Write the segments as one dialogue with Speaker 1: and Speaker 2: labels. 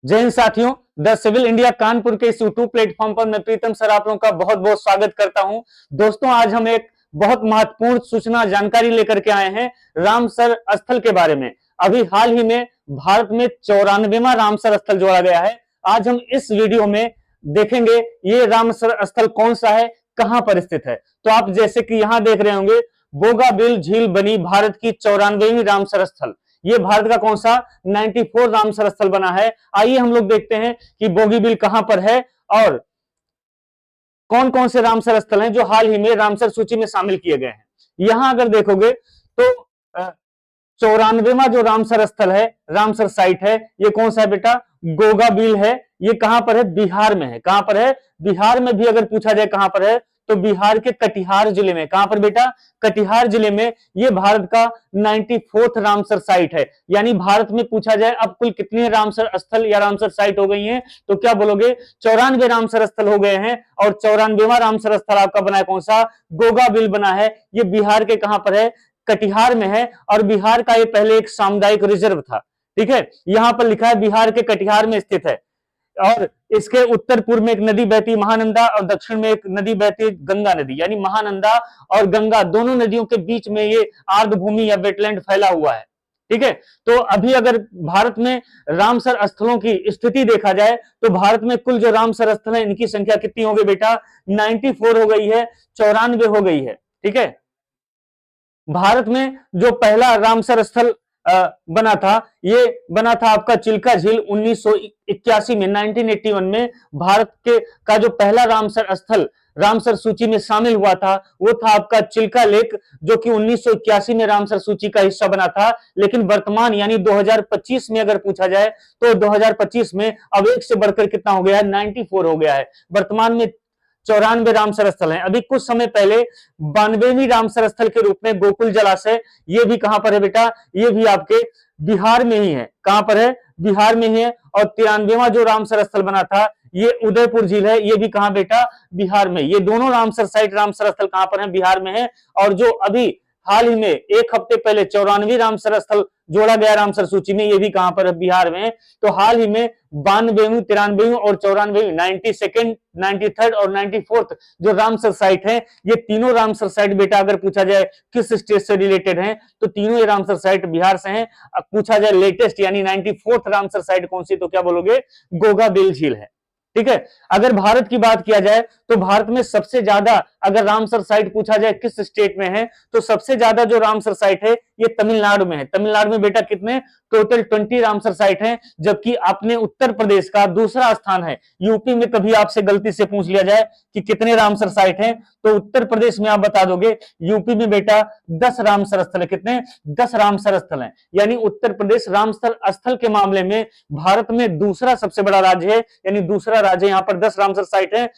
Speaker 1: जय हिंद साथियों, the civil India Kanpur के इस यूट्यूब प्लेटफॉर्म पर मैं प्रीतम सर आप लोगों का बहुत बहुत स्वागत करता हूं। दोस्तों, आज हम एक बहुत महत्वपूर्ण सूचना जानकारी लेकर के आए हैं रामसर स्थल के बारे में। अभी हाल ही में भारत में 94वां रामसर स्थल जोड़ा गया है। आज हम इस वीडियो में देखेंगे ये रामसर स्थल कौन सा है, कहां पर स्थित है। तो आप जैसे कि यहां देख रहे होंगे, बोगाबिल झील बनी भारत की 94वीं रामसर स्थल। ये भारत का कौन सा 94 रामसर स्थल बना है। आइए हम लोग देखते हैं कि बोगीबिल कहां पर है और कौन कौन से रामसर स्थल हैं जो हाल ही में रामसर सूची में शामिल किए गए हैं। यहां अगर देखोगे तो 94वां जो रामसर स्थल है, रामसर साइट है, ये कौन सा है बेटा? गोगाबिल है। ये कहां पर है? बिहार में है। कहां पर है? बिहार में भी अगर पूछा जाए कहां पर है तो बिहार के कटिहार जिले में। कहां पर बेटा? कटिहार जिले में। ये भारत का 94th रामसर साइट है। यानी भारत में पूछा जाए अब कुल कितने रामसर स्थल या रामसर साइट हो गई हैं, तो क्या बोलोगे? 94 रामसर स्थल हो गए हैं। और 94वां रामसर स्थल आपका बना है कौन सा? गोगाबिल बना है। ये बिहार के कहां पर है? कटिहार में है। और बिहार का ये पहले एक सामुदायिक रिजर्व था। ठीक है, यहां पर लिखा है बिहार के कटिहार में स्थित है। और इसके उत्तर पूर्व में एक नदी बहती महानंदा और दक्षिण में एक नदी बहती गंगा नदी। यानी महानंदा और गंगा दोनों नदियों के बीच में ये आर्द्र भूमि या वेटलैंड फैला हुआ है। ठीक है, तो अभी अगर भारत में रामसर स्थलों की स्थिति देखा जाए तो भारत में कुल जो रामसर स्थल है इनकी संख्या कितनी हो गई बेटा? 94 हो गई है, 94 हो गई है। ठीक है, भारत में जो पहला रामसर स्थल बना था, ये बना था आपका चिल्का झील 1981 में, 1981 में भारत के का जो पहला रामसर स्थल रामसर सूची में शामिल हुआ था वो था आपका चिल्का लेक, जो कि 1981 में रामसर सूची का हिस्सा बना था। लेकिन वर्तमान यानी 2025 में अगर पूछा जाए तो 2025 में अब एक से बढ़कर कितना हो गया है? 94 हो गया है। वर्तमान में 94 रामसर स्थल हैं। अभी कुछ समय पहले 92वीं रामसर स्थल के रूप में गोकुल जलाशय, ये भी कहां पर है बेटा? ये भी आपके बिहार में ही है। कहां पर है? बिहार में ही है। और 93वां जो रामसर स्थल बना था ये उदयपुर झील है। ये भी कहां बेटा? बिहार में। ये दोनों रामसर साइट रामसर स्थल कहां पर है? बिहार में है। और जो अभी हाल ही में एक हफ्ते पहले 94वीं रामसर स्थल जोड़ा गया रामसर सूची में, ये भी कहां पर है? बिहार में। तो हाल ही में 92वीं, 93वीं और 94वीं, 92nd, 93rd और 94th जो रामसर साइट है, ये तीनों रामसर साइट बेटा अगर पूछा जाए किस स्टेट से रिलेटेड हैं तो तीनों ये रामसर साइट बिहार से हैं। अब पूछा जाए लेटेस्ट यानी 94th रामसर साइट कौन सी, तो क्या बोलोगे? गोगाबिल झील है। ठीक है, अगर भारत की बात किया जाए तो भारत में सबसे ज्यादा अगर रामसर साइट पूछा जाए किस स्टेट में है तो सबसे ज्यादा जो रामसर साइट है ये तमिलनाडु में है। तमिलनाडु में बेटा कितने? टोटल 20 रामसर साइट हैं। जबकि अपने उत्तर प्रदेश का दूसरा स्थान है। यूपी में कभी आपसे गलती से पूछ लिया जाए कि कितने रामसर साइट हैं तो उत्तर प्रदेश में आप बता दोगे। यूपी में बेटा 10 रामसर स्थल है। कितने? 10 रामसर स्थल हैं। यानी उत्तर प्रदेश रामसर स्थल के मामले में भारत में दूसरा सबसे बड़ा राज्य है। यानी दूसरा राज्य, यहां पर 10 रामसर साइट है।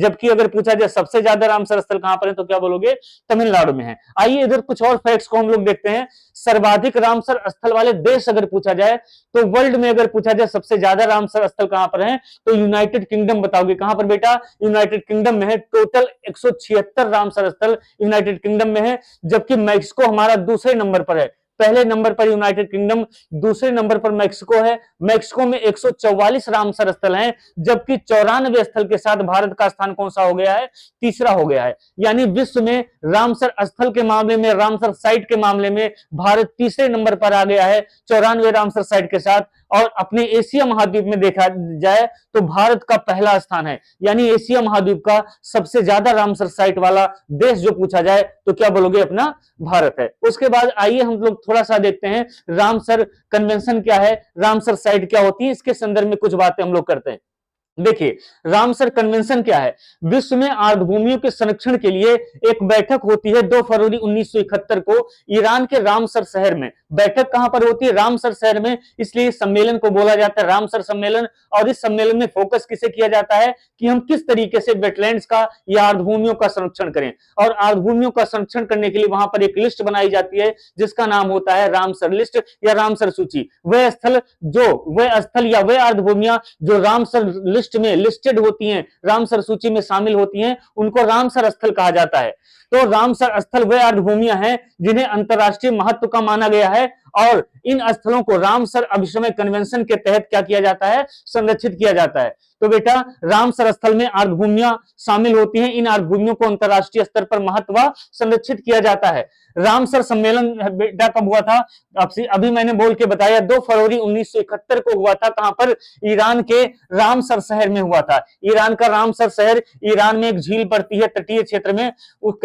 Speaker 1: जबकि अगर पूछा जाए सबसे ज्यादा रामसर स्थल कहां पर है तो क्या बोलोगे? तमिलनाडु में है। आइए इधर कुछ और फैक्ट्स को हम लोग देखते हैं। सर्वाधिक रामसर स्थल वाले देश अगर पूछा जाए तो वर्ल्ड में अगर पूछा जाए सबसे ज्यादा रामसर स्थल कहां पर है तो यूनाइटेड किंगडम बताओगे। कहां पर बेटा? यूनाइटेड किंगडम में है। टोटल 176 रामसर स्थल यूनाइटेड किंगडम में है। जबकि मैक्सिको हमारा दूसरे नंबर पर है। पहले नंबर पर यूनाइटेड किंगडम, दूसरे नंबर पर मैक्सिको है। मैक्सिको में 144 रामसर स्थल हैं। जबकि 94 स्थल के साथ भारत का स्थान कौन सा हो गया है? तीसरा हो गया है। यानी विश्व में रामसर स्थल के मामले में, रामसर साइट के मामले में भारत तीसरे नंबर पर आ गया है 94 रामसर साइट के साथ। और अपने एशिया महाद्वीप में देखा जाए तो भारत का पहला स्थान है। यानी एशिया महाद्वीप का सबसे ज्यादा रामसर साइट वाला देश जो पूछा जाए तो क्या बोलोगे? अपना भारत है। उसके बाद आइए हम लोग थोड़ा सा देखते हैं रामसर कन्वेंशन क्या है, रामसर साइट क्या होती है, इसके संदर्भ में कुछ बातें हम लोग करते हैं। देखिए, रामसर कन्वेंशन क्या है? विश्व में आर्द्रभूमियों के संरक्षण के लिए एक बैठक होती है 2 फरवरी 1971 को ईरान के रामसर शहर में। बैठक कहां पर होती है? रामसर शहर में। इसलिए सम्मेलन को बोला जाता है रामसर सम्मेलन। और इस सम्मेलन में फोकस किसे किया जाता है कि हम किस तरीके से वेटलैंड्स का या आर्द्रभूमियों का संरक्षण करें। और आर्द्रभूमियों का संरक्षण करने के लिए वहां पर एक लिस्ट बनाई जाती है जिसका नाम होता है रामसर लिस्ट या रामसर सूची। वह स्थल या वह आर्द्रभूमियां जो रामसर लिस्ट में लिस्टेड होती हैं, रामसर सूची में शामिल होती हैं, उनको रामसर स्थल कहा जाता है। तो रामसर स्थल वे आर्द्रभूमियां हैं जिन्हें अंतरराष्ट्रीय महत्व का माना गया है है और इन स्थलों को रामसर अभिसमय कन्वेंशन के तहत क्या किया जाता है, संरक्षित किया जाता है। तो बेटा रामसर स्थल में आर्द्रभूमियां शामिल होती हैं, इन आर्द्रभूमियों को अंतरराष्ट्रीय स्तर पर महत्व संरक्षित किया जाता है। रामसर सम्मेलन बेटा कब हुआ था, अभी मैंने बोल के बताया 2 फरवरी 1971 को हुआ था। कहां पर, ईरान के रामसर शहर में हुआ था। ईरान का रामसर शहर, ईरान में एक झील पड़ती है तटीय क्षेत्र में, वो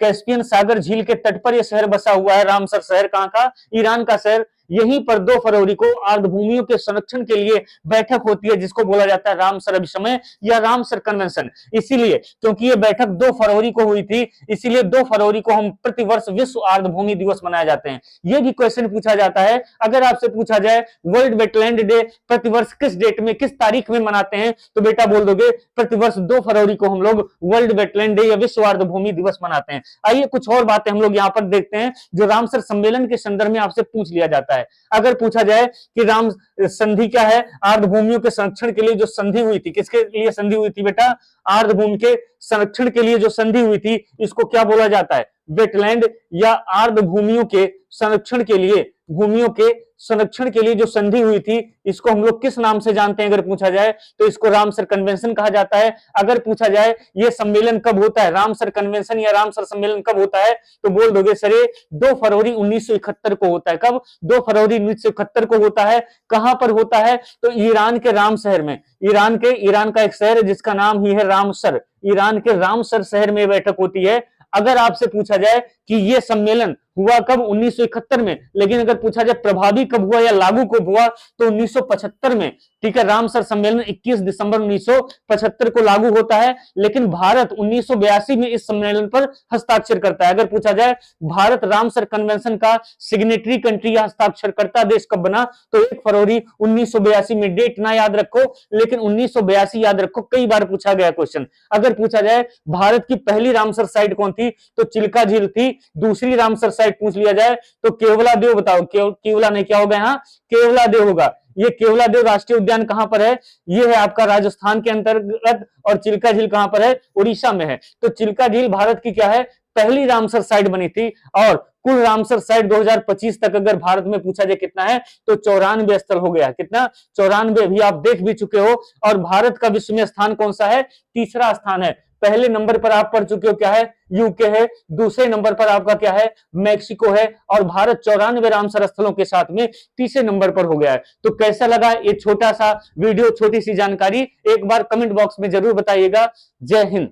Speaker 1: कैस्पियन सागर झील के तट पर यह शहर बसा हुआ है। रामसर शहर कहां का, ईरान का शहर। यहीं पर 2 फरवरी को आर्द्रभूमियों के संरक्षण के लिए बैठक होती है, जिसको बोला जाता है रामसर अभिसमय या रामसर कन्वेंशन। इसीलिए क्योंकि यह बैठक 2 फरवरी को हुई थी, इसीलिए 2 फरवरी को हम प्रतिवर्ष विश्व आर्द्रभूमि दिवस मनाए जाते हैं। यह भी क्वेश्चन पूछा जाता है, अगर आपसे पूछा जाए वर्ल्ड वेटलैंड डे प्रतिवर्ष किस डेट में, किस तारीख में मनाते हैं, तो बेटा बोल दोगे प्रतिवर्ष 2 फरवरी को हम लोग वर्ल्ड वेटलैंड डे या विश्व आर्द्रभूमि दिवस मनाते हैं। आइए कुछ और बातें हम लोग यहाँ पर देखते हैं जो रामसर सम्मेलन के संदर्भ में आपसे पूछ लिया जाता है। अगर पूछा जाए कि राम संधि क्या है, आर्द्रभूमियों के संरक्षण के लिए जो संधि हुई थी, किसके लिए संधि हुई थी बेटा, आर्द्रभूमि के संरक्षण के लिए जो संधि हुई थी, इसको क्या बोला जाता है, वेटलैंड या आर्द्रभूमियों के संरक्षण के लिए, भूमियों के संरक्षण के लिए जो संधि हुई थी, इसको हम लोग किस नाम से जानते हैं, अगर पूछा जाए तो इसको रामसर कन्वेंशन कहा जाता है। अगर पूछा जाए ये सम्मेलन कब होता है, रामसर कन्वेंशन या रामसर सम्मेलन कब होता है, तो बोल दोगे सर ये 2 फरवरी 1971 को होता है। कब, 2 फरवरी 1971 को होता है। कहां पर होता है, तो ईरान के राम शहर में। ईरान का एक शहर है जिसका नाम ही है रामसर, ईरान के रामसर शहर में बैठक होती है। अगर आपसे पूछा जाए कि यह सम्मेलन हुआ कब, 1971 में, लेकिन अगर पूछा जाए प्रभावी कब हुआ या लागू कब हुआ, तो 1975 में। ठीक है, रामसर सम्मेलन 21 दिसंबर 1975 को लागू होता है, लेकिन भारत 1982 में इस सम्मेलन पर हस्ताक्षर करता है। अगर पूछा जाए भारत रामसर कन्वेंशन का सिग्नेटरी कंट्री या हस्ताक्षरकर्ता देश कब बना, तो 1 फरवरी 1982 में। डेट ना याद रखो, लेकिन 1982 याद रखो, कई बार पूछा गया क्वेश्चन। अगर पूछा जाए भारत की पहली रामसर साइट कौन थी, तो चिल्का झील थी। दूसरी रामसर साइट पूछ लिया जाए तो केवला देव, बताओ केवला नहीं, क्या होगा यहाँ, केवला देव होगा। ये केवला देव राष्ट्रीय उद्यान कहां पर है, ये है आपका राजस्थान के अंतर्गत, और चिल्का झील कहां पर है, उड़ीसा में है। तो चिल्का झील भारत की क्या है, पहली रामसर साइट बनी थी। और कुल रामसर साइट 2025 तक अगर भारत में पूछा जाए कितना है, तो 94 स्थल हो गया। कितना, 94 भी आप देख भी चुके हो। और भारत का विश्व में स्थान कौन सा है, तीसरा स्थान है। पहले नंबर पर आप पढ़ चुके हो क्या है, यूके है। दूसरे नंबर पर आपका क्या है, मैक्सिको है। और भारत 94 रामसर स्थलों के साथ में तीसरे नंबर पर हो गया है। तो कैसा लगा ये छोटा सा वीडियो, छोटी सी जानकारी, एक बार कमेंट बॉक्स में जरूर बताइएगा। जय हिंद।